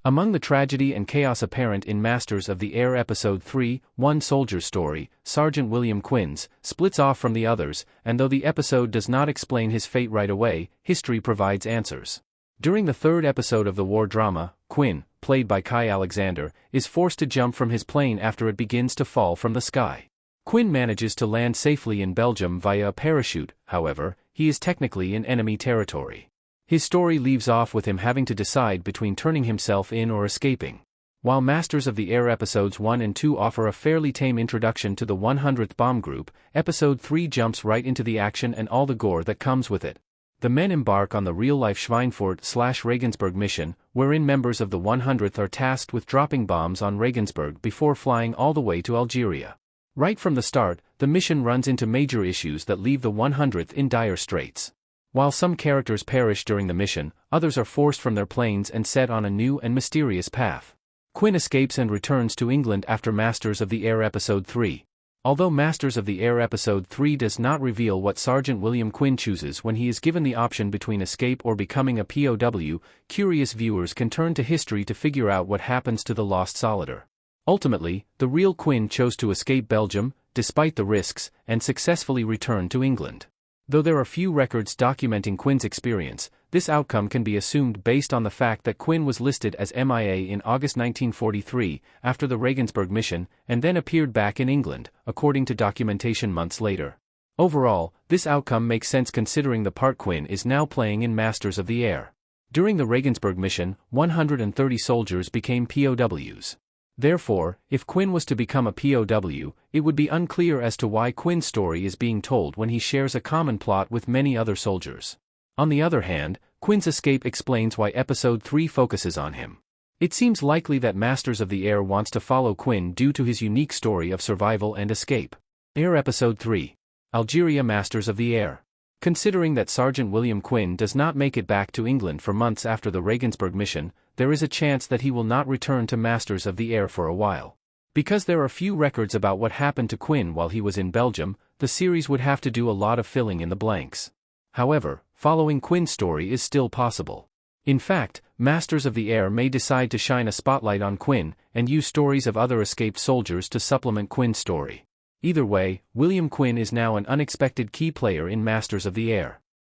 Among the tragedy and chaos apparent in Masters of the Air Episode 3, one soldier's story, Sergeant William Quinn's, splits off from the others, and though the episode does not explain his fate right away, history provides answers. During the third episode of the war drama, Quinn, played by Kai Alexander, is forced to jump from his plane after it begins to fall from the sky. Quinn manages to land safely in Belgium via a parachute, however, he is technically in enemy territory. His story leaves off with him having to decide between turning himself in or escaping. While Masters of the Air Episodes 1 and 2 offer a fairly tame introduction to the 100th Bomb Group, Episode 3 jumps right into the action and all the gore that comes with it. The men embark on the real-life Schweinfurt/Regensburg mission, wherein members of the 100th are tasked with dropping bombs on Regensburg before flying all the way to Algeria. Right from the start, the mission runs into major issues that leave the 100th in dire straits. While some characters perish during the mission, others are forced from their planes and set on a new and mysterious path. Quinn escapes and returns to England after Masters of the Air Episode 3. Although Masters of the Air Episode 3 does not reveal what Sergeant William Quinn chooses when he is given the option between escape or becoming a POW, curious viewers can turn to history to figure out what happens to the lost soldier. Ultimately, the real Quinn chose to escape Belgium, despite the risks, and successfully return to England. Though there are few records documenting Quinn's experience, this outcome can be assumed based on the fact that Quinn was listed as MIA in August 1943, after the Regensburg mission, and then appeared back in England, according to documentation months later. Overall, this outcome makes sense considering the part Quinn is now playing in Masters of the Air. During the Regensburg mission, 130 soldiers became POWs. Therefore, if Quinn was to become a POW, it would be unclear as to why Quinn's story is being told when he shares a common plot with many other soldiers. On the other hand, Quinn's escape explains why Episode 3 focuses on him. It seems likely that Masters of the Air wants to follow Quinn due to his unique story of survival and escape. Air Episode 3. Algeria Masters of the Air. Considering that Sergeant William Quinn does not make it back to England for months after the Regensburg mission, there is a chance that he will not return to Masters of the Air for a while. Because there are few records about what happened to Quinn while he was in Belgium, the series would have to do a lot of filling in the blanks. However, following Quinn's story is still possible. In fact, Masters of the Air may decide to shine a spotlight on Quinn, and use stories of other escaped soldiers to supplement Quinn's story. Either way, William Quinn is now an unexpected key player in Masters of the Air.